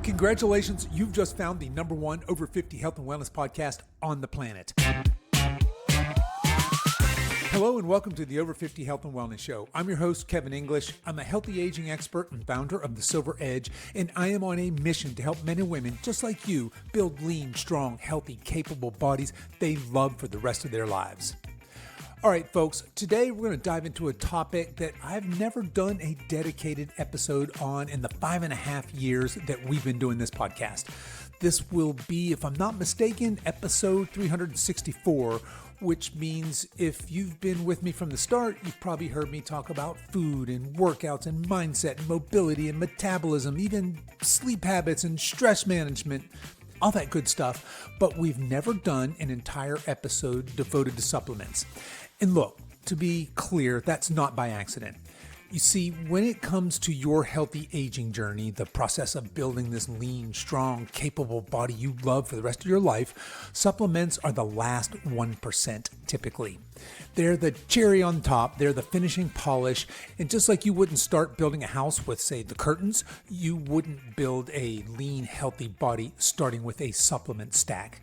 Congratulations, you've just found the number one over 50 health and wellness podcast on the planet. Hello and welcome to the Over 50 Health and Wellness Show. I'm your host, Kevin English. I'm a healthy aging expert and founder of The Silver Edge, and I am on a mission to help men and women just like you build lean, strong, healthy, capable bodies they love for the rest of their lives. All right, folks, today we're going to dive into a topic that I've never done a dedicated episode on in the 5.5 years that we've been doing this podcast. This will be, if I'm not mistaken, episode 364, which means if you've been with me from the start, you've probably heard me talk about food and workouts and mindset and mobility and metabolism, even sleep habits and stress management, all that good stuff. But we've never done an entire episode devoted to supplements. And look, to be clear, that's not by accident. You see, when it comes to your healthy aging journey, the process of building this lean, strong, capable body you love for the rest of your life, supplements are the last 1% typically. They're the cherry on top, they're the finishing polish, and just like you wouldn't start building a house with, say, the curtains, you wouldn't build a lean, healthy body starting with a supplement stack.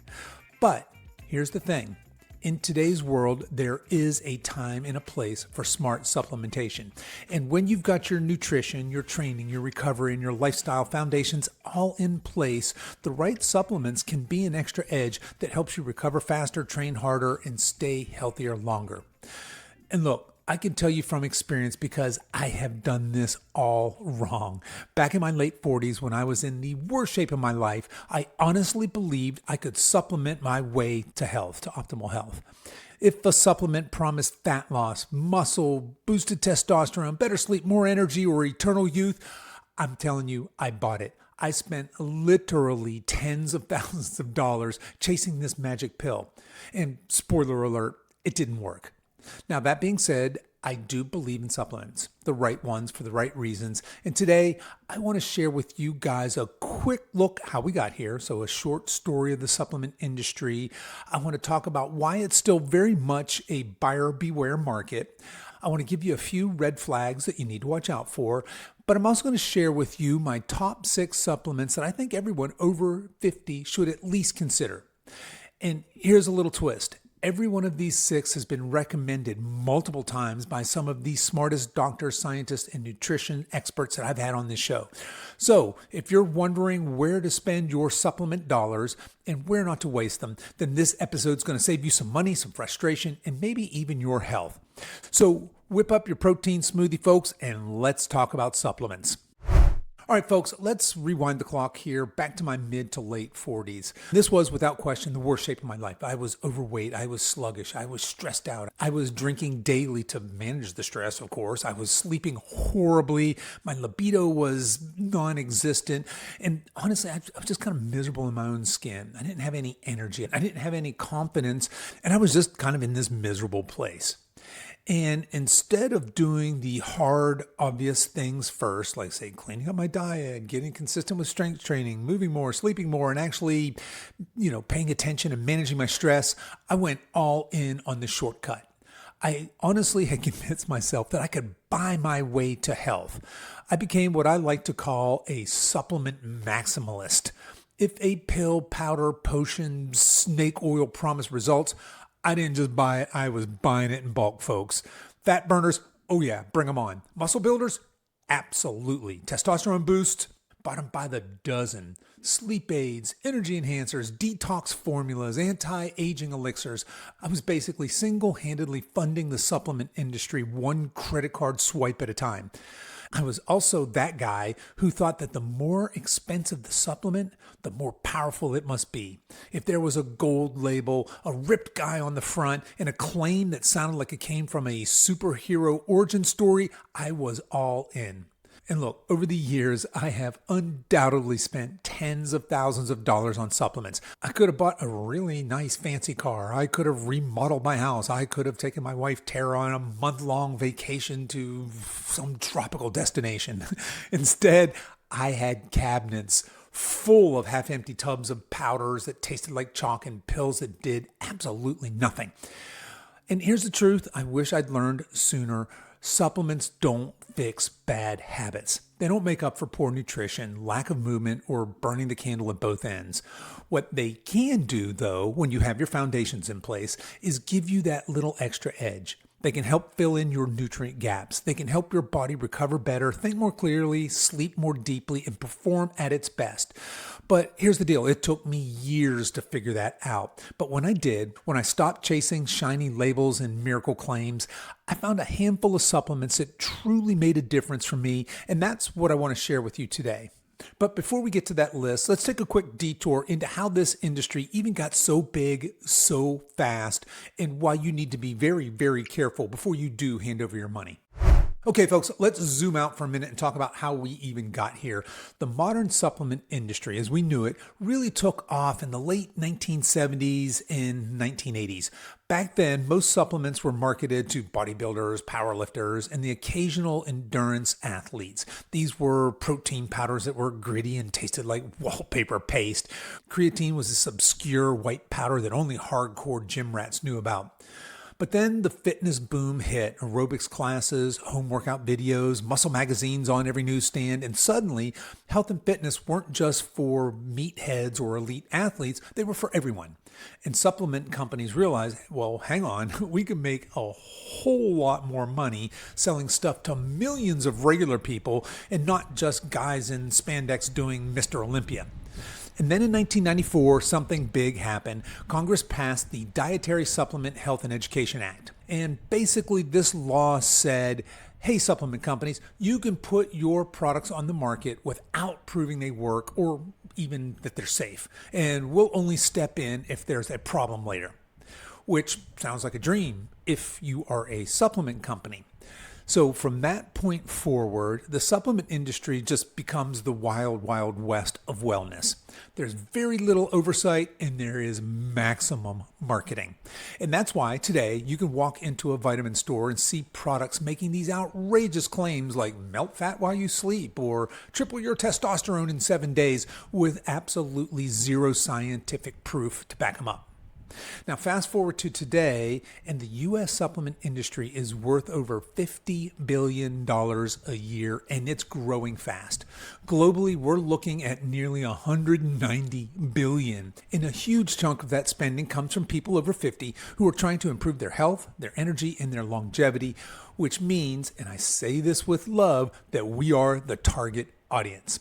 But here's the thing. In today's world, there is a time and a place for smart supplementation. And when you've got your nutrition, your training, your recovery, and your lifestyle foundations all in place, the right supplements can be an extra edge that helps you recover faster, train harder, and stay healthier longer. And look, I can tell you from experience because I have done this all wrong. Back in my late 40s, when I was in the worst shape of my life, I honestly believed I could supplement my way to health, to optimal health. If a supplement promised fat loss, muscle, boosted testosterone, better sleep, more energy, or eternal youth, I'm telling you, I bought it. I spent literally tens of thousands of dollars chasing this magic pill. And spoiler alert, it didn't work. Now, that being said, I do believe in supplements, the right ones for the right reasons. And today, I want to share with you guys a quick look how we got here. So a short story of the supplement industry. I want to talk about why it's still very much a buyer beware market. I want to give you a few red flags that you need to watch out for. But I'm also going to share with you my top 6 supplements that I think everyone over 50 should at least consider. And here's a little twist. Every one of these 6 has been recommended multiple times by some of the smartest doctors, scientists, and nutrition experts that I've had on this show. So if you're wondering where to spend your supplement dollars and where not to waste them, then this episode's going to save you some money, some frustration, and maybe even your health. So whip up your protein smoothie, folks, and let's talk about supplements. All right, folks, let's rewind the clock here back to my mid to late 40s. This was, without question, the worst shape of my life. I was overweight. I was sluggish. I was stressed out. I was drinking daily to manage the stress, of course. I was sleeping horribly. My libido was non-existent. And honestly, I was just kind of miserable in my own skin. I didn't have any energy. I didn't have any confidence. And I was just kind of in this miserable place. And instead of doing the hard, obvious things first, like say cleaning up my diet, getting consistent with strength training, moving more, sleeping more, and actually, paying attention and managing my stress, I went all in on the shortcut. I honestly had convinced myself that I could buy my way to health. I became what I like to call a supplement maximalist. If a pill, powder, potion, snake oil promised results, I didn't just buy it, I was buying it in bulk, folks. Fat burners, oh yeah, bring them on. Muscle builders, absolutely. Testosterone boost, bought them by the dozen. Sleep aids, energy enhancers, detox formulas, anti-aging elixirs. I was basically single-handedly funding the supplement industry one credit card swipe at a time. I was also that guy who thought that the more expensive the supplement, the more powerful it must be. If there was a gold label, a ripped guy on the front, and a claim that sounded like it came from a superhero origin story, I was all in. And look, over the years, I have undoubtedly spent tens of thousands of dollars on supplements. I could have bought a really nice fancy car. I could have remodeled my house. I could have taken my wife Tara on a month-long vacation to some tropical destination. Instead, I had cabinets full of half-empty tubs of powders that tasted like chalk and pills that did absolutely nothing. And here's the truth. I wish I'd learned sooner. Supplements don't fix bad habits. They don't make up for poor nutrition, lack of movement, or burning the candle at both ends. What they can do, though, when you have your foundations in place, is give you that little extra edge. They can help fill in your nutrient gaps. They can help your body recover better, think more clearly, sleep more deeply, and perform at its best. But here's the deal. It took me years to figure that out. But when I did, when I stopped chasing shiny labels and miracle claims, I found a handful of supplements that truly made a difference for me, and that's what I want to share with you today. But before we get to that list, let's take a quick detour into how this industry even got so big so fast and why you need to be very, very careful before you do hand over your money. Okay, folks, let's zoom out for a minute and talk about how we even got here. The modern supplement industry, as we knew it, really took off in the late 1970s and 1980s. Back then, most supplements were marketed to bodybuilders, powerlifters, and the occasional endurance athletes. These were protein powders that were gritty and tasted like wallpaper paste. Creatine was this obscure white powder that only hardcore gym rats knew about. But then the fitness boom hit, aerobics classes, home workout videos, muscle magazines on every newsstand, and suddenly health and fitness weren't just for meatheads or elite athletes, they were for everyone. And supplement companies realized, well, hang on, we can make a whole lot more money selling stuff to millions of regular people and not just guys in spandex doing Mr. Olympia. And then in 1994, something big happened. Congress passed the Dietary Supplement Health and Education Act. And basically this law said, hey, supplement companies, you can put your products on the market without proving they work or even that they're safe. And we'll only step in if there's a problem later, which sounds like a dream if you are a supplement company. So from that point forward, the supplement industry just becomes the wild, wild west of wellness. There's very little oversight and there is maximum marketing. And that's why today you can walk into a vitamin store and see products making these outrageous claims like melt fat while you sleep or triple your testosterone in 7 days with absolutely zero scientific proof to back them up. Now, fast forward to today, and the U.S. supplement industry is worth over $50 billion a year, and it's growing fast. Globally, we're looking at nearly $190 billion, and a huge chunk of that spending comes from people over 50 who are trying to improve their health, their energy, and their longevity, which means, and I say this with love, that we are the target audience.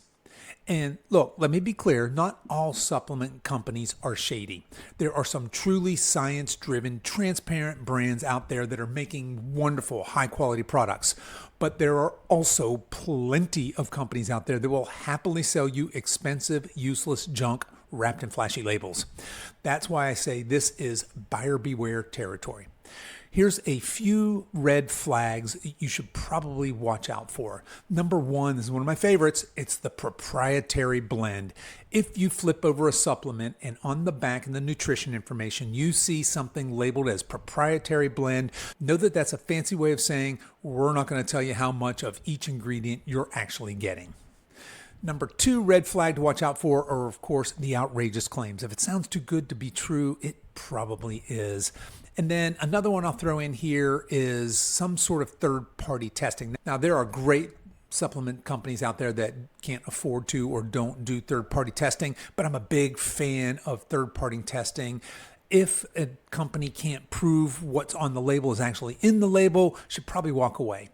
And look, let me be clear, not all supplement companies are shady. There are some truly science-driven, transparent brands out there that are making wonderful, high-quality products. But there are also plenty of companies out there that will happily sell you expensive, useless junk wrapped in flashy labels. That's why I say this is buyer beware territory. Here's a few red flags you should probably watch out for. Number one, this is one of my favorites. It's the proprietary blend. If you flip over a supplement and on the back in the nutrition information, you see something labeled as proprietary blend, know that that's a fancy way of saying we're not going to tell you how much of each ingredient you're actually getting. Number two red flag to watch out for are, of course, the outrageous claims. If it sounds too good to be true, it probably is. And then another one I'll throw in here is some sort of third-party testing. Now, there are great supplement companies out there that can't afford to or don't do third-party testing, but I'm a big fan of third-party testing. If a company can't prove what's on the label is actually in the label, should probably walk away.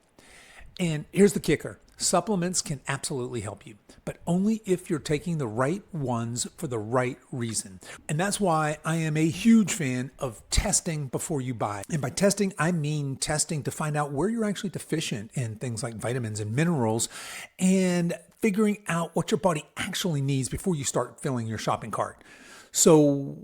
And here's the kicker. Supplements can absolutely help you, but only if you're taking the right ones for the right reason. And that's why I am a huge fan of testing before you buy. And by testing, I mean testing to find out where you're actually deficient in things like vitamins and minerals and figuring out what your body actually needs before you start filling your shopping cart. So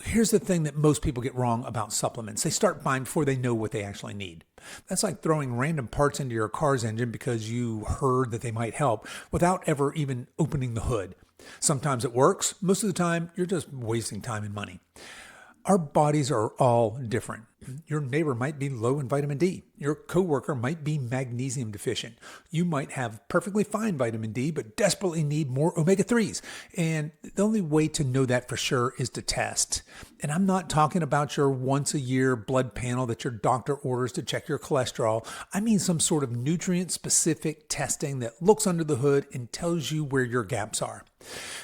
here's the thing that most people get wrong about supplements. They start buying before they know what they actually need. That's like throwing random parts into your car's engine because you heard that they might help without ever even opening the hood. Sometimes it works. Most of the time, you're just wasting time and money. Our bodies are all different. Your neighbor might be low in vitamin D. Your coworker might be magnesium deficient. You might have perfectly fine vitamin D, but desperately need more omega-3s. And the only way to know that for sure is to test. And I'm not talking about your once a year blood panel that your doctor orders to check your cholesterol. I mean some sort of nutrient specific testing that looks under the hood and tells you where your gaps are.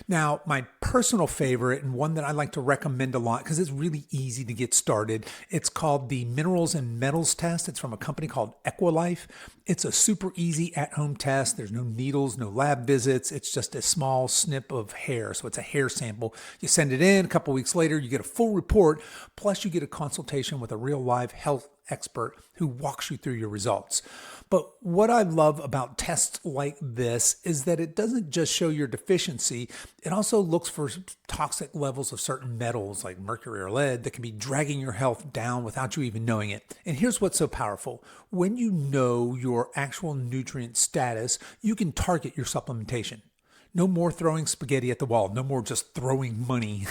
Now, my personal favorite and one that I like to recommend a lot because it's really easy to get started, it's called the Minerals and Metals Test. It's from a company called Equilife. It's a super easy at-home test. There's no needles, no lab visits. It's just a small snip of hair. So it's a hair sample. You send it in, a couple weeks later, you get a full report, plus you get a consultation with a real live health expert who walks you through your results. But what I love about tests like this is that it doesn't just show your deficiency, it also looks for toxic levels of certain metals like mercury or lead that can be dragging your health down without you even knowing it. And here's what's so powerful. When you know your actual nutrient status, you can target your supplementation. No more throwing spaghetti at the wall. No more just throwing money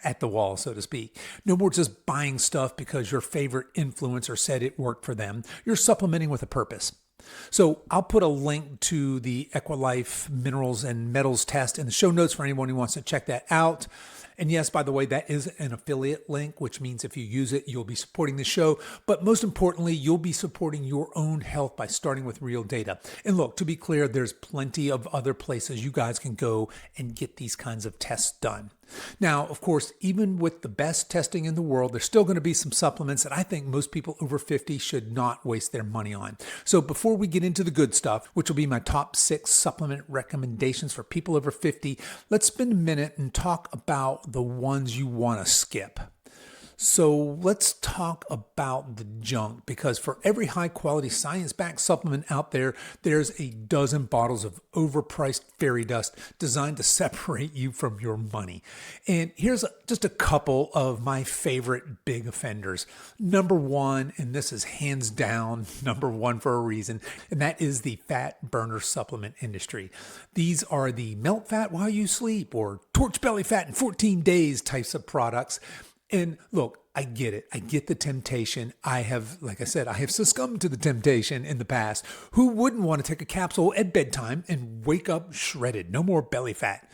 at the wall, so to speak. No more just buying stuff because your favorite influencer said it worked for them. You're supplementing with a purpose. So I'll put a link to the Equilife Minerals and Metals Test in the show notes for anyone who wants to check that out. And yes, by the way, that is an affiliate link, which means if you use it, you'll be supporting the show. But most importantly, you'll be supporting your own health by starting with real data. And look, to be clear, there's plenty of other places you guys can go and get these kinds of tests done. Now, of course, even with the best testing in the world, there's still going to be some supplements that I think most people over 50 should not waste their money on. So before we get into the good stuff, which will be my top 6 supplement recommendations for people over 50, let's spend a minute and talk about the ones you want to skip. So let's talk about the junk, because for every high quality science-backed supplement out there, there's a dozen bottles of overpriced fairy dust designed to separate you from your money. And here's just a couple of my favorite big offenders. Number one, and this is hands down number one for a reason, and that is the fat burner supplement industry. These are the melt fat while you sleep or torch belly fat in 14 days types of products. And look, I get it. I get the temptation. Like I said, I have succumbed to the temptation in the past. Who wouldn't want to take a capsule at bedtime and wake up shredded? No more belly fat.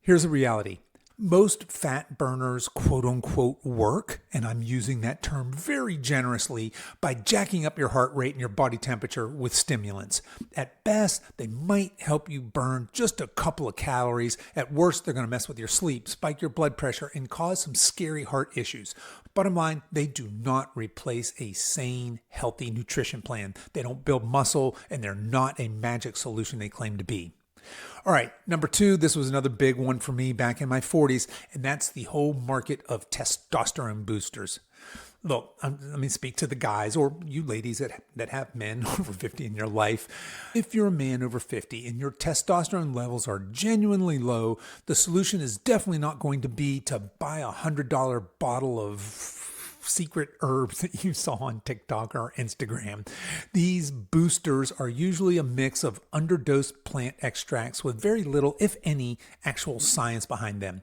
Here's the reality. Most fat burners, quote unquote, work, and I'm using that term very generously, by jacking up your heart rate and your body temperature with stimulants. At best, they might help you burn just a couple of calories. At worst, they're going to mess with your sleep, spike your blood pressure, and cause some scary heart issues. Bottom line, they do not replace a sane, healthy nutrition plan. They don't build muscle, and they're not a magic solution they claim to be. All right, number 2, this was another big one for me back in my 40s, and that's the whole market of testosterone boosters. Look, let me speak to the guys, or you ladies that have men over 50 in your life. If you're a man over 50 and your testosterone levels are genuinely low, the solution is definitely not going to be to buy a $100 bottle of secret herbs that you saw on TikTok or Instagram. These boosters are usually a mix of underdosed plant extracts with very little, if any, actual science behind them.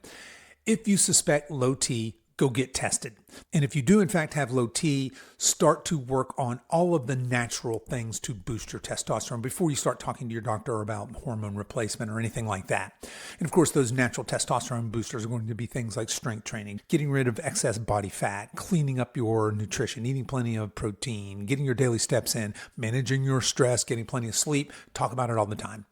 If you suspect low T, go get tested. And if you do in fact have low T, start to work on all of the natural things to boost your testosterone before you start talking to your doctor about hormone replacement or anything like that. And of course, those natural testosterone boosters are going to be things like strength training, getting rid of excess body fat, cleaning up your nutrition, eating plenty of protein, getting your daily steps in, managing your stress, getting plenty of sleep. Talk about it all the time.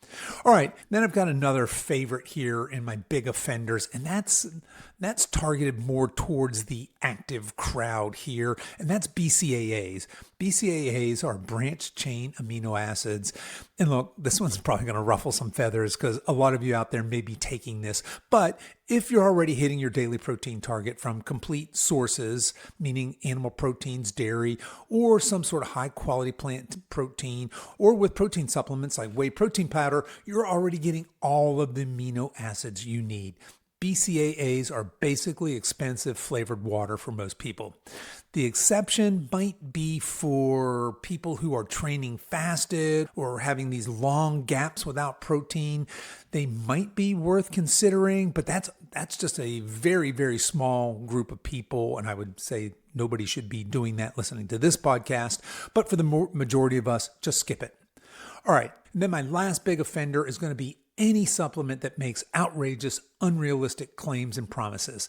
All right, then I've got another favorite here in my big offenders, and that's targeted more towards the active crowd here, and that's BCAAs. BCAAs are branched chain amino acids. And look, this one's probably going to ruffle some feathers because a lot of you out there may be taking this, but if you're already hitting your daily protein target from complete sources, meaning animal proteins, dairy, or some sort of high quality plant protein, or with protein supplements like whey protein powder, you're already getting all of the amino acids you need. BCAAs are basically expensive flavored water for most people. The exception might be for people who are training fasted or having these long gaps without protein. They might be worth considering, but that's just a very, very small group of people, and I would say nobody should be doing that listening to this podcast, but for the majority of us, just skip it. All right, and then my last big offender is going to be any supplement that makes outrageous, unrealistic claims and promises.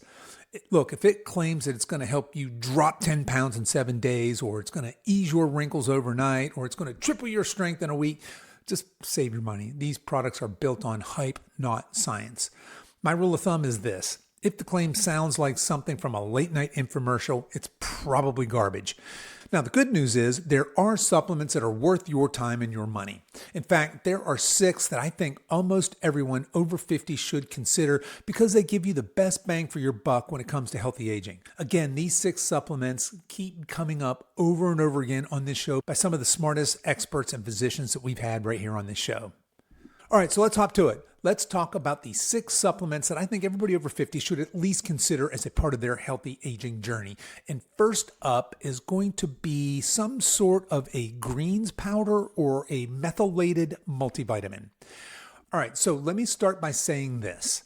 Look, if it claims that it's going to help you drop 10 pounds in 7 days, or it's going to ease your wrinkles overnight, or it's going to triple your strength in a week, just save your money. These products are built on hype, not science. My rule of thumb is this. If the claim sounds like something from a late night infomercial, it's probably garbage. Now, the good news is there are supplements that are worth your time and your money. In fact, there are 6 that I think almost everyone over 50 should consider because they give you the best bang for your buck when it comes to healthy aging. Again, these 6 supplements keep coming up over and over again on this show by some of the smartest experts and physicians that we've had right here on this show. All right, so let's hop to it. Let's talk about the 6 supplements that I think everybody over 50 should at least consider as a part of their healthy aging journey. And first up is going to be some sort of a greens powder or a methylated multivitamin. All right, so let me start by saying this.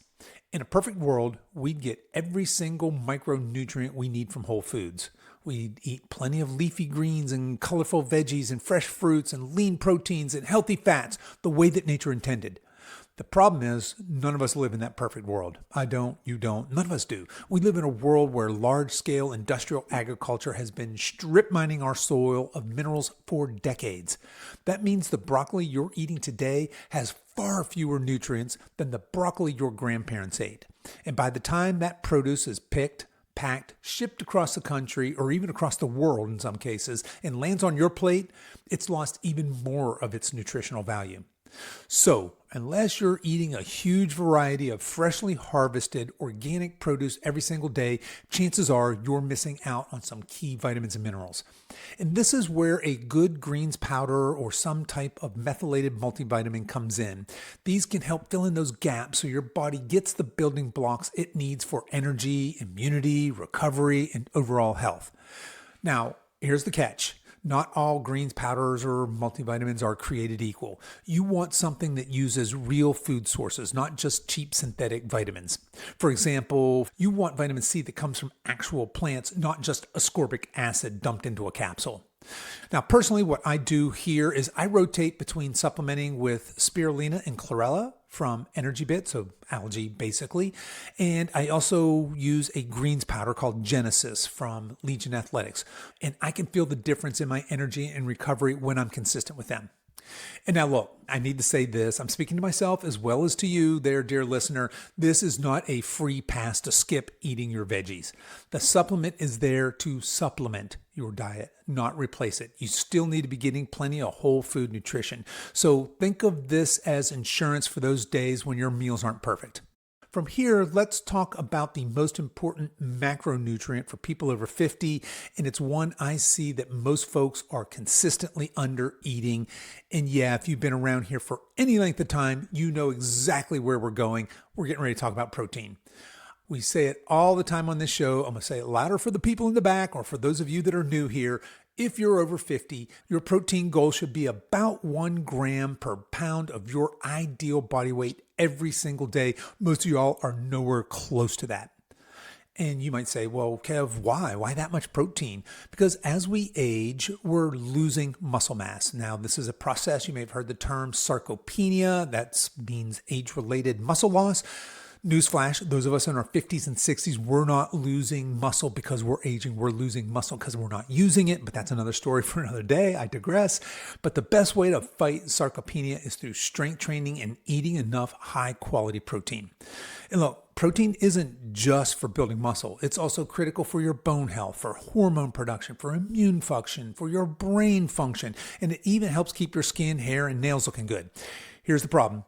In a perfect world, we'd get every single micronutrient we need from whole foods. We'd eat plenty of leafy greens and colorful veggies and fresh fruits and lean proteins and healthy fats the way that nature intended. The problem is none of us live in that perfect world. I don't, you don't, none of us do. We live in a world where large-scale industrial agriculture has been strip mining our soil of minerals for decades. That means the broccoli you're eating today has far fewer nutrients than the broccoli your grandparents ate. And by the time that produce is picked, packed, shipped across the country, or even across the world in some cases, and lands on your plate, it's lost even more of its nutritional value. So, unless you're eating a huge variety of freshly harvested organic produce every single day, chances are you're missing out on some key vitamins and minerals. And this is where a good greens powder or some type of methylated multivitamin comes in. These can help fill in those gaps so your body gets the building blocks it needs for energy, immunity, recovery, and overall health. Now, here's the catch. Not all greens powders or multivitamins are created equal. You want something that uses real food sources, not just cheap synthetic vitamins. For example, you want vitamin C that comes from actual plants, not just ascorbic acid dumped into a capsule. Now, personally, what I do here is I rotate between supplementing with spirulina and chlorella from Energy Bit, so algae basically, and I also use a greens powder called Genesis from Legion Athletics, and I can feel the difference in my energy and recovery when I'm consistent with them. And now look, I need to say this. I'm speaking to myself as well as to you there, dear listener. This is not a free pass to skip eating your veggies. The supplement is there to supplement your diet, not replace it. You still need to be getting plenty of whole food nutrition. So think of this as insurance for those days when your meals aren't perfect. From here, let's talk about the most important macronutrient for people over 50, and it's one I see that most folks are consistently under eating. And yeah, if you've been around here for any length of time, you know exactly where we're going. We're getting ready to talk about protein. We say it all the time on this show. I'm going to say it louder for the people in the back or for those of you that are new here. If you're over 50, your protein goal should be about 1 gram per pound of your ideal body weight every single day. Most of y'all are nowhere close to that. And you might say, well, Kev, why? Why that much protein? Because as we age, we're losing muscle mass. Now, this is a process. You may have heard the term sarcopenia. That means age-related muscle loss. Newsflash, those of us in our 50s and 60s, we're not losing muscle because we're aging. We're losing muscle because we're not using it, but that's another story for another day. I digress. But the best way to fight sarcopenia is through strength training and eating enough high-quality protein. And look, protein isn't just for building muscle. It's also critical for your bone health, for hormone production, for immune function, for your brain function, and it even helps keep your skin, hair, and nails looking good. Here's the problem.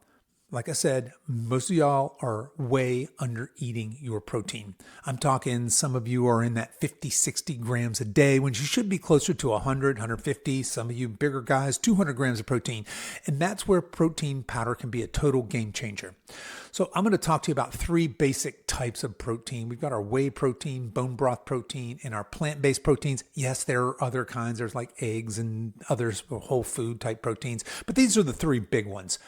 Like I said, most of y'all are way under eating your protein. I'm talking some of you are in that 50, 60 grams a day when you should be closer to 100, 150. Some of you bigger guys, 200 grams of protein. And that's where protein powder can be a total game changer. So I'm going to talk to you about 3 basic types types of protein. We've got our whey protein, bone broth protein, and our plant-based proteins. Yes, there are other kinds. There's like eggs and others, whole food type proteins, but these are the three big ones.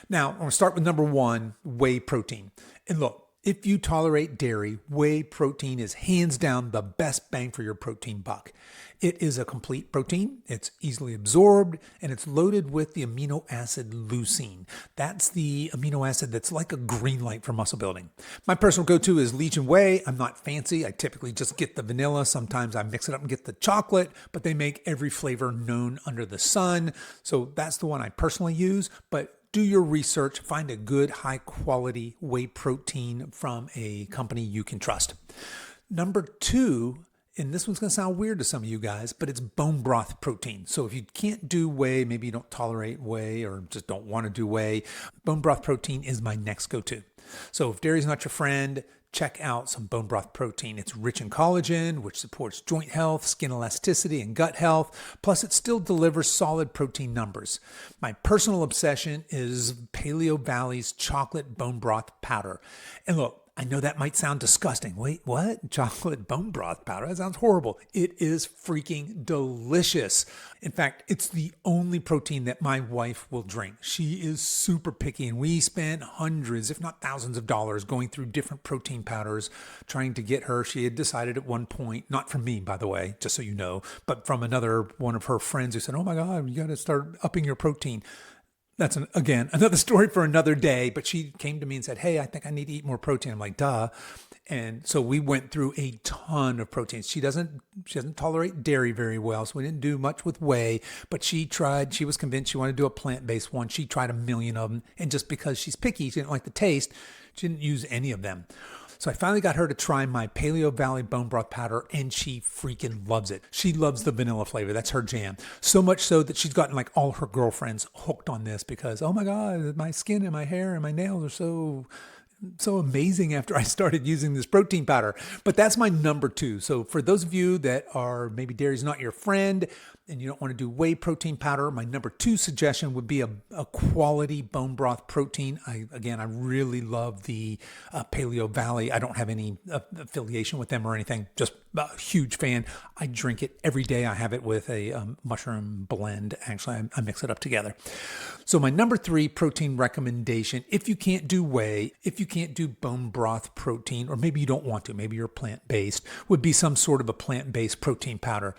Now, I'm going to start with number one, whey protein. And look, if you tolerate dairy, whey protein is hands down the best bang for your protein buck. It is a complete protein, it's easily absorbed, and it's loaded with the amino acid leucine. That's the amino acid that's like a green light for muscle building. My personal go-to is Legion Whey. I'm not fancy. I typically just get the vanilla. Sometimes I mix it up and get the chocolate, but they make every flavor known under the sun. So that's the one I personally use, but do your research, find a good high quality whey protein from a company you can trust. Number two, and this one's going to sound weird to some of you guys, but it's bone broth protein. So if you can't do whey, maybe you don't tolerate whey or just don't want to do whey, bone broth protein is my next go-to. So if dairy's not your friend, check out some bone broth protein. It's rich in collagen, which supports joint health, skin elasticity, and gut health. Plus, it still delivers solid protein numbers. My personal obsession is Paleo Valley's chocolate bone broth powder. And look, I know that might sound disgusting. Wait, what? Chocolate bone broth powder? That sounds horrible. It is freaking delicious. In fact, it's the only protein that my wife will drink. She is super picky, and we spent hundreds, if not thousands of dollars going through different protein powders trying to get her. She had decided at one point, not from me, by the way, just so you know, but from another one of her friends who said, oh my God, you got to start upping your protein. That's, again, another story for another day, but she came to me and said, hey, I think I need to eat more protein. I'm like, duh. And so we went through a ton of proteins. She doesn't tolerate dairy very well, so we didn't do much with whey, but she was convinced she wanted to do a plant-based one. She tried a million of them, and just because she's picky, she didn't like the taste, she didn't use any of them. So I finally got her to try my Paleo Valley bone broth powder, and she freaking loves it. She loves the vanilla flavor. That's her jam. So much so that she's gotten like all her girlfriends hooked on this because, oh my God, my skin and my hair and my nails are so amazing after I started using this protein powder. But that's my number two. So for those of you that are maybe dairy's not your friend and you don't want to do whey protein powder, my number two suggestion would be a quality bone broth protein. I really love the Paleo Valley. I don't have any affiliation with them or anything, just a huge fan. I drink it every day. I have it with a mushroom blend. Actually, I mix it up together. So my number three protein recommendation, if you can't do whey, if you can't do bone broth protein, or maybe you don't want to, maybe you're plant-based, would be some sort of a plant-based protein powder.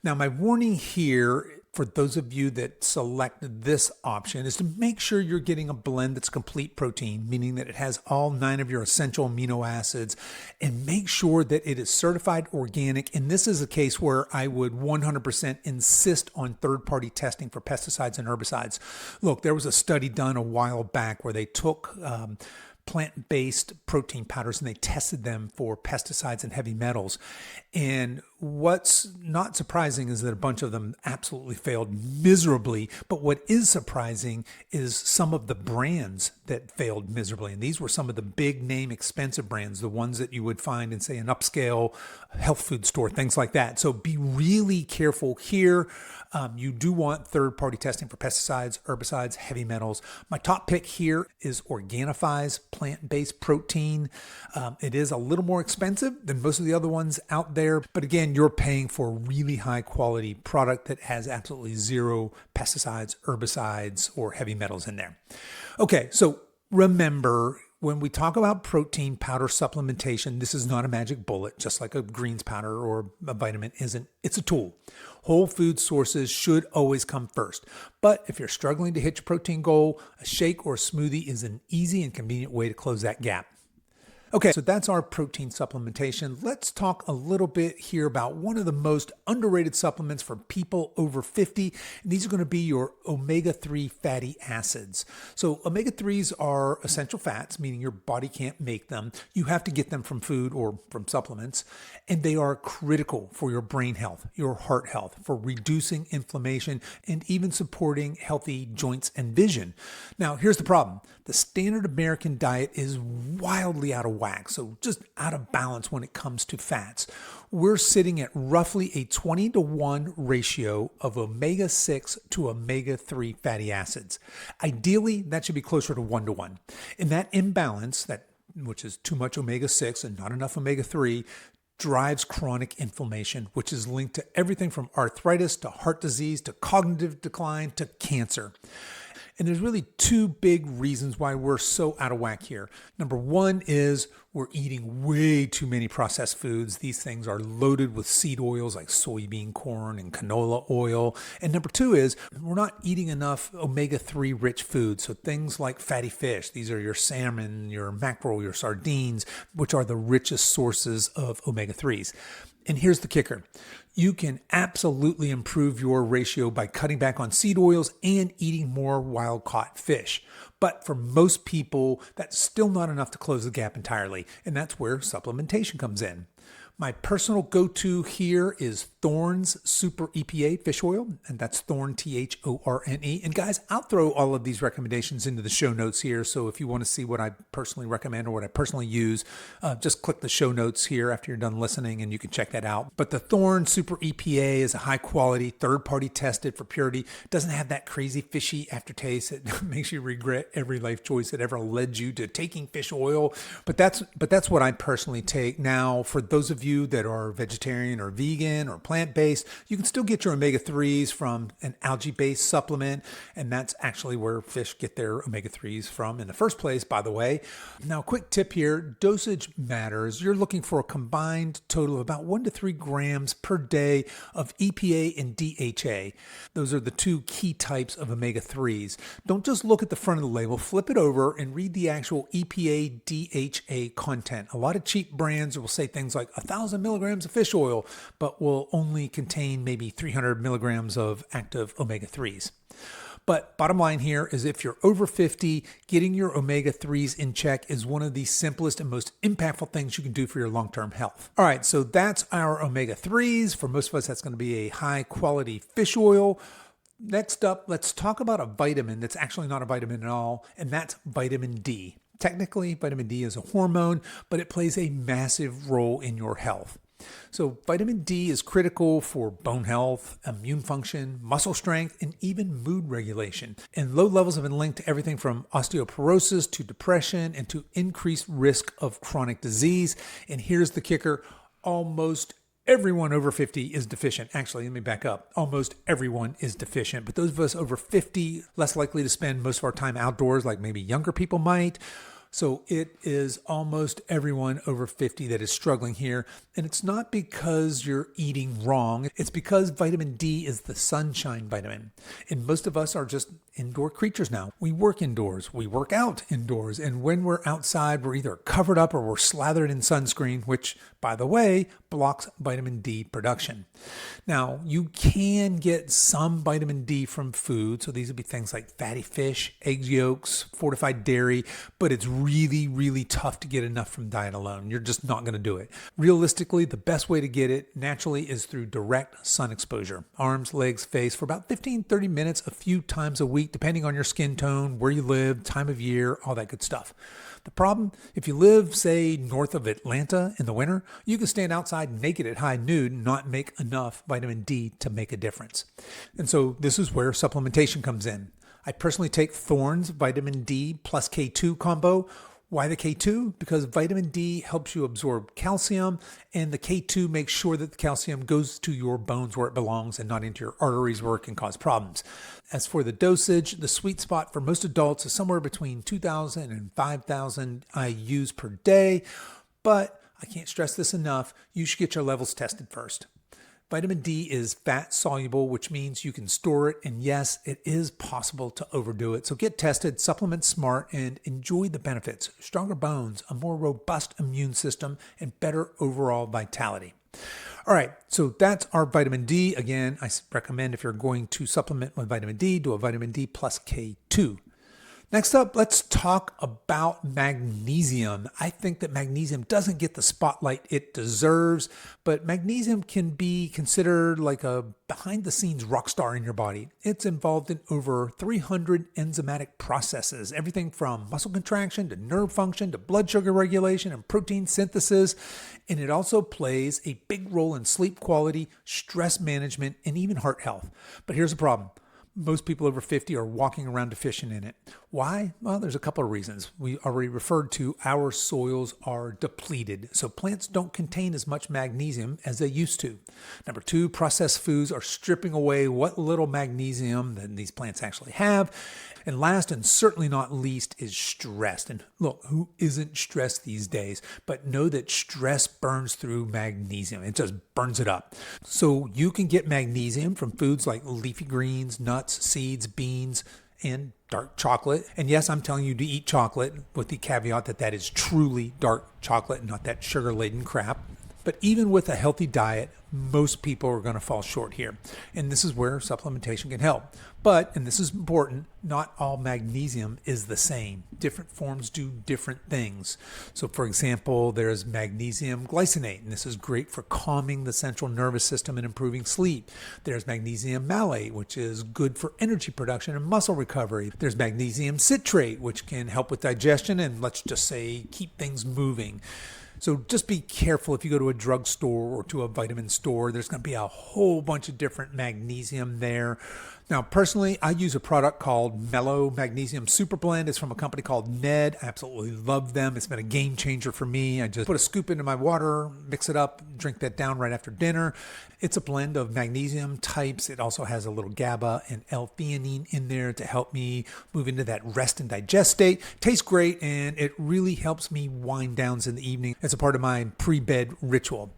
Now, my warning here for those of you that select this option is to make sure you're getting a blend that's complete protein, meaning that it has all 9 of your essential amino acids, and make sure that it is certified organic. And this is a case where I would 100% insist on third-party testing for pesticides and herbicides. Look, there was a study done a while back where they took plant-based protein powders and they tested them for pesticides and heavy metals. And what's not surprising is that a bunch of them absolutely failed miserably. But what is surprising is some of the brands that failed miserably. And these were some of the big name expensive brands, the ones that you would find in, say, an upscale health food store, things like that. So be really careful here. You do want third-party testing for pesticides, herbicides, heavy metals. My top pick here is Organifi's plant-based protein. It is a little more expensive than most of the other ones out there, but again, you're paying for a really high-quality product that has absolutely zero pesticides, herbicides, or heavy metals in there. Okay, so remember, when we talk about protein powder supplementation, this is not a magic bullet, just like a greens powder or a vitamin isn't. It's a tool. Whole food sources should always come first. But if you're struggling to hit your protein goal, a shake or a smoothie is an easy and convenient way to close that gap. Okay, so that's our protein supplementation. Let's talk a little bit here about one of the most underrated supplements for people over 50. And these are going to be your omega-3 fatty acids. So omega-3s are essential fats, meaning your body can't make them. You have to get them from food or from supplements. And they are critical for your brain health, your heart health, for reducing inflammation, and even supporting healthy joints and vision. Now, here's the problem. The standard American diet is wildly out of whack, so just out of balance when it comes to fats. We're sitting at roughly a 20-to-1 ratio of omega-6 to omega-3 fatty acids. Ideally, that should be closer to 1-to-1. And that imbalance, that which is too much omega-6 and not enough omega-3, drives chronic inflammation, which is linked to everything from arthritis to heart disease to cognitive decline to cancer. And there's really two big reasons why we're so out of whack here. Number one is we're eating way too many processed foods. These things are loaded with seed oils like soybean, corn, and canola oil. And number two is we're not eating enough omega-3 rich foods. So things like fatty fish, these are your salmon, your mackerel, your sardines, which are the richest sources of omega-3s. And here's the kicker. You can absolutely improve your ratio by cutting back on seed oils and eating more wild-caught fish. But for most people, that's still not enough to close the gap entirely, and that's where supplementation comes in. My personal go-to here is Thorne's Super EPA fish oil, and that's Thorne, Thorne. And guys, I'll throw all of these recommendations into the show notes here, so if you want to see what I personally recommend or what I personally use, just click the show notes here after you're done listening, and you can check that out. But the Thorne Super EPA is a high-quality, third-party tested for purity. It doesn't have that crazy fishy aftertaste that makes you regret every life choice that ever led you to taking fish oil. But that's what I personally take. Now, for those of you that are vegetarian or vegan or plant-based, you can still get your omega-3s from an algae-based supplement, and that's actually where fish get their omega-3s from in the first place, by the way. Now, a quick tip here, dosage matters. You're looking for a combined total of about 1 to 3 grams per day of EPA and DHA. Those are the two key types of omega-3s. Don't just look at the front of the label, flip it over and read the actual EPA, DHA content. A lot of cheap brands will say things like 1,000 milligrams of fish oil, but will only contain maybe 300 milligrams of active omega-3s. But bottom line here is if you're over 50, getting your omega-3s in check is one of the simplest and most impactful things you can do for your long-term health. All right, so that's our omega-3s. For most of us, that's going to be a high-quality fish oil. Next up, let's talk about a vitamin that's actually not a vitamin at all, and that's vitamin D. Technically, vitamin D is a hormone, but it plays a massive role in your health. So vitamin D is critical for bone health, immune function, muscle strength, and even mood regulation. And low levels have been linked to everything from osteoporosis to depression and to increased risk of chronic disease. And here's the kicker, almost everyone over 50 is deficient. Actually, let me back up. Almost everyone is deficient, but those of us over 50, less likely to spend most of our time outdoors like maybe younger people might. So it is almost everyone over 50 that is struggling here. And it's not because you're eating wrong. It's because vitamin D is the sunshine vitamin. And most of us are just indoor creatures now. We work indoors. We work out indoors. And when we're outside, we're either covered up or we're slathered in sunscreen, which, by the way, blocks vitamin D production. Now, you can get some vitamin D from food. So these would be things like fatty fish, egg yolks, fortified dairy, but it's really, really tough to get enough from diet alone. You're just not going to do it. Realistically, the best way to get it naturally is through direct sun exposure. Arms, legs, face for about 15-30 minutes a few times a week, depending on your skin tone, where you live, time of year, all that good stuff. The problem, if you live, say, north of Atlanta in the winter, you can stand outside naked at high noon and not make enough vitamin D to make a difference. And so this is where supplementation comes in. I personally take Thorne's vitamin D plus K2 combo. Why the K2? Because vitamin D helps you absorb calcium, and the K2 makes sure that the calcium goes to your bones where it belongs and not into your arteries where it can cause problems. As for the dosage, the sweet spot for most adults is somewhere between 2,000 and 5,000 IUs per day, but I can't stress this enough, you should get your levels tested first. Vitamin D is fat soluble, which means you can store it. And yes, it is possible to overdo it. So get tested, supplement smart, and enjoy the benefits. Stronger bones, a more robust immune system, and better overall vitality. All right, so that's our vitamin D. Again, I recommend if you're going to supplement with vitamin D, do a vitamin D plus K2. Next up, let's talk about magnesium. I think that magnesium doesn't get the spotlight it deserves, but magnesium can be considered like a behind-the-scenes rock star in your body. It's involved in over 300 enzymatic processes, everything from muscle contraction to nerve function to blood sugar regulation and protein synthesis. And it also plays a big role in sleep quality, stress management, and even heart health. But here's the problem. most people over 50 are walking around deficient in it. Why? Well, there's a couple of reasons. We already referred to our soils are depleted, so plants don't contain as much magnesium as they used to. Number two, processed foods are stripping away what little magnesium that these plants actually have. And last and certainly not least is stress. And look, who isn't stressed these days? But know that stress burns through magnesium. It just burns it up. So you can get magnesium from foods like leafy greens, nuts, seeds, beans, and dark chocolate. And yes, I'm telling you to eat chocolate with the caveat that that is truly dark chocolate and not that sugar-laden crap. But even with a healthy diet, most people are going to fall short here. And this is where supplementation can help. But, and this is important, not all magnesium is the same. Different forms do different things. So for example, there's magnesium glycinate, and this is great for calming the central nervous system and improving sleep. There's magnesium malate, which is good for energy production and muscle recovery. There's magnesium citrate, which can help with digestion and, let's just say, keep things moving. So just be careful if you go to a drugstore or to a vitamin store. There's going to be a whole bunch of different magnesium there. Now, personally, I use a product called Mellow Magnesium Super Blend. It's from a company called Ned. I absolutely love them. It's been a game changer for me. I just put a scoop into my water, mix it up, drink that down right after dinner. It's a blend of magnesium types. It also has a little GABA and L-theanine in there to help me move into that rest and digest state. Tastes great, and it really helps me wind down in the evening as a part of my pre-bed ritual.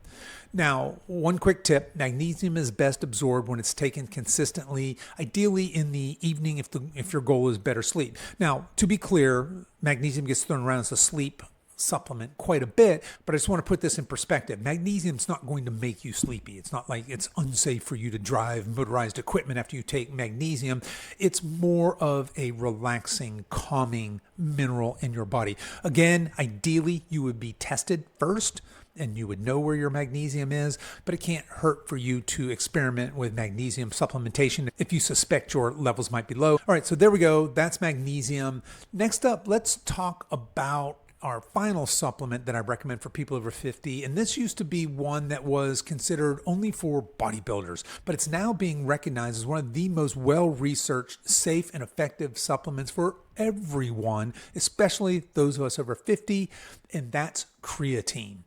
Now, one quick tip, magnesium is best absorbed when it's taken consistently, ideally in the evening if your goal is better sleep. Now, to be clear, magnesium gets thrown around as a sleep supplement quite a bit, but I just want to put this in perspective. Magnesium's not going to make you sleepy. It's not like it's unsafe for you to drive motorized equipment after you take magnesium. It's more of a relaxing, calming mineral in your body. Again, ideally, you would be tested first, and you would know where your magnesium is, but it can't hurt for you to experiment with magnesium supplementation if you suspect your levels might be low. All right, so there we go. That's magnesium. Next up, let's talk about our final supplement that I recommend for people over 50. And this used to be one that was considered only for bodybuilders, but it's now being recognized as one of the most well-researched, safe, and effective supplements for everyone, especially those of us over 50, and that's creatine.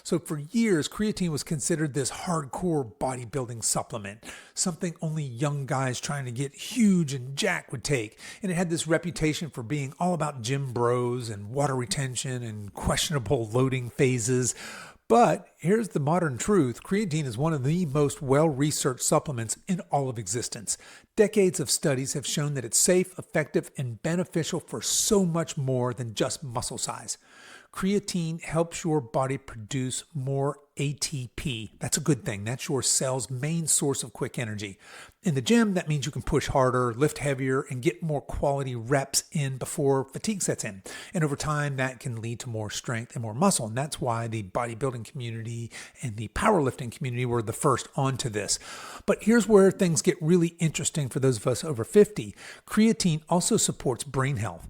So for years, creatine was considered this hardcore bodybuilding supplement, something only young guys trying to get huge and jacked would take. And it had this reputation for being all about gym bros and water retention and questionable loading phases. But here's the modern truth. Creatine is one of the most well-researched supplements in all of existence. Decades of studies have shown that it's safe, effective, and beneficial for so much more than just muscle size. Creatine helps your body produce more ATP. That's a good thing. That's your cell's main source of quick energy. In the gym, that means you can push harder, lift heavier, and get more quality reps in before fatigue sets in. And over time, that can lead to more strength and more muscle. And that's why the bodybuilding community and the powerlifting community were the first onto this. But here's where things get really interesting for those of us over 50. Creatine also supports brain health.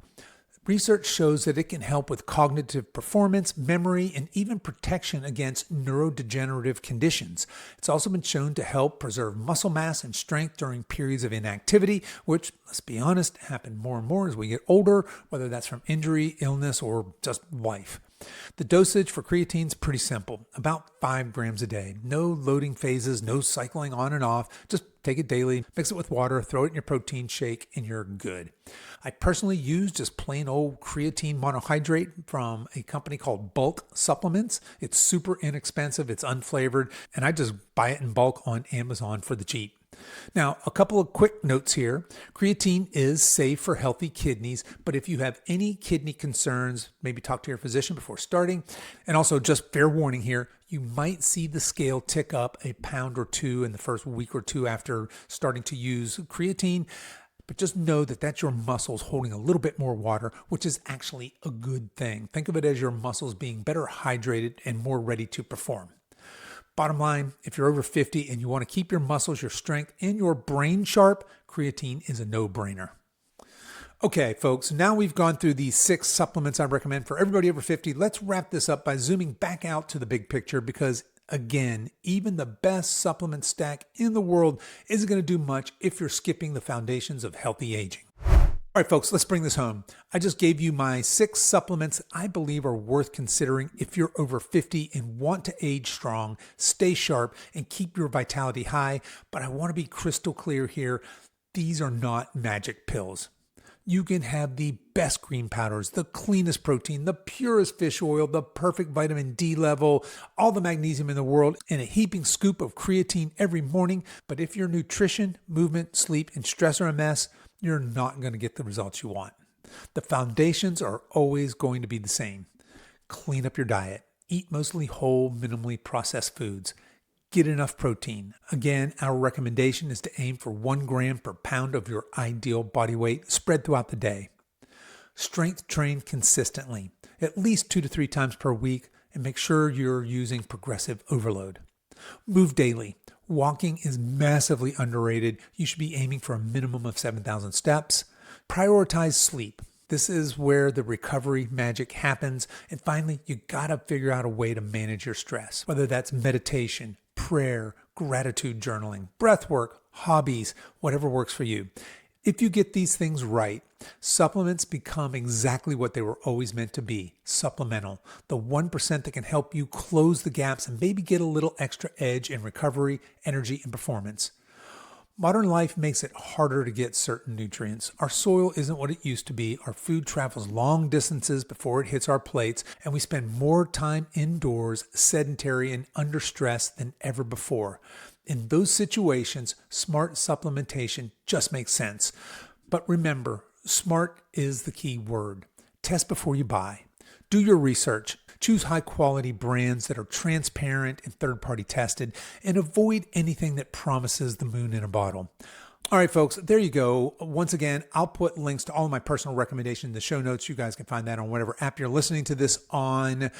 Research shows that it can help with cognitive performance, memory, and even protection against neurodegenerative conditions. It's also been shown to help preserve muscle mass and strength during periods of inactivity, which, let's be honest, happen more and more as we get older, whether that's from injury, illness, or just life. The dosage for creatine is pretty simple, about 5 grams a day. No loading phases, no cycling on and off. Just take it daily, mix it with water, throw it in your protein shake, and you're good. I personally use just plain old creatine monohydrate from a company called Bulk Supplements. It's super inexpensive, it's unflavored, and I just buy it in bulk on Amazon for the cheap. Now, a couple of quick notes here. Creatine is safe for healthy kidneys, but if you have any kidney concerns, maybe talk to your physician before starting. And also, just fair warning here, you might see the scale tick up a pound or two in the first week or two after starting to use creatine. But just know that that's your muscles holding a little bit more water, which is actually a good thing. Think of it as your muscles being better hydrated and more ready to perform. Bottom line, if you're over 50 and you want to keep your muscles, your strength, and your brain sharp, creatine is a no-brainer. Okay, folks, now we've gone through these 6 supplements I recommend for everybody over 50. Let's wrap this up by zooming back out to the big picture because Again, even the best supplement stack in the world isn't going to do much if you're skipping the foundations of healthy aging. All right, folks, let's bring this home. I just gave you my 6 supplements I believe are worth considering if you're over 50 and want to age strong, stay sharp, and keep your vitality high. But I want to be crystal clear here. These are not magic pills. You can have the best green powders, the cleanest protein, the purest fish oil, the perfect vitamin D level, all the magnesium in the world, and a heaping scoop of creatine every morning. But if your nutrition, movement, sleep, and stress are a mess, you're not going to get the results you want. The foundations are always going to be the same. Clean up your diet. Eat mostly whole, minimally processed foods. Get enough protein. Again, our recommendation is to aim for 1 gram per pound of your ideal body weight spread throughout the day. Strength train consistently, at least 2 to 3 times per week, and make sure you're using progressive overload. Move daily. Walking is massively underrated. You should be aiming for a minimum of 7,000 steps. Prioritize sleep. This is where the recovery magic happens. And finally, you gotta figure out a way to manage your stress, whether that's meditation, prayer, gratitude journaling, breath work, hobbies, whatever works for you. If you get these things right, supplements become exactly what they were always meant to be, supplemental. The 1% that can help you close the gaps and maybe get a little extra edge in recovery, energy, and performance. Modern life makes it harder to get certain nutrients. Our soil isn't what it used to be. Our food travels long distances before it hits our plates, and we spend more time indoors, sedentary, and under stress than ever before. In those situations, smart supplementation just makes sense. But remember, smart is the key word. Test before you buy. Do your research. Choose high-quality brands that are transparent and third-party tested, and avoid anything that promises the moon in a bottle. All right, folks, there you go. Once again, I'll put links to all of my personal recommendations in the show notes. You guys can find that on whatever app you're listening to this on.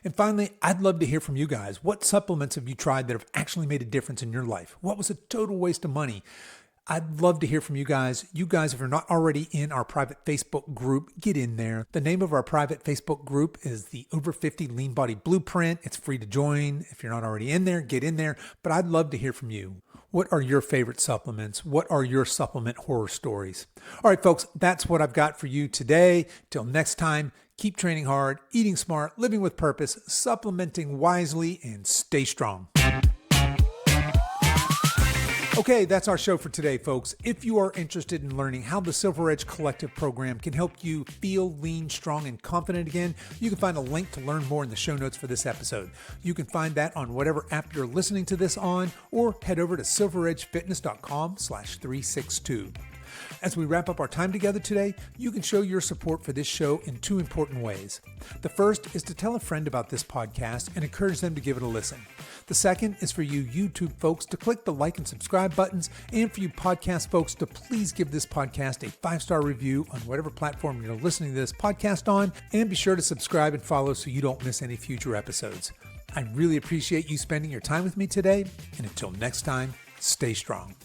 And finally, I'd love to hear from you guys. What supplements have you tried that have actually made a difference in your life? What was a total waste of money? I'd love to hear from you guys. You guys, if you're not already in our private Facebook group, get in there. The name of our private Facebook group is the Over 50 Lean Body Blueprint. It's free to join. If you're not already in there, get in there. But I'd love to hear from you. What are your favorite supplements? What are your supplement horror stories? All right, folks, that's what I've got for you today. Till next time, keep training hard, eating smart, living with purpose, supplementing wisely, and stay strong. Okay, that's our show for today, folks. If you are interested in learning how the Silver Edge Collective program can help you feel lean, strong, and confident again, you can find a link to learn more in the show notes for this episode. You can find that on whatever app you're listening to this on, or head over to silveredgefitness.com/362. As we wrap up our time together today, you can show your support for this show in 2 important ways. The first is to tell a friend about this podcast and encourage them to give it a listen. The second is for you YouTube folks to click the like and subscribe buttons, and for you podcast folks to please give this podcast a 5-star review on whatever platform you're listening to this podcast on, and be sure to subscribe and follow so you don't miss any future episodes. I really appreciate you spending your time with me today, and until next time, stay strong.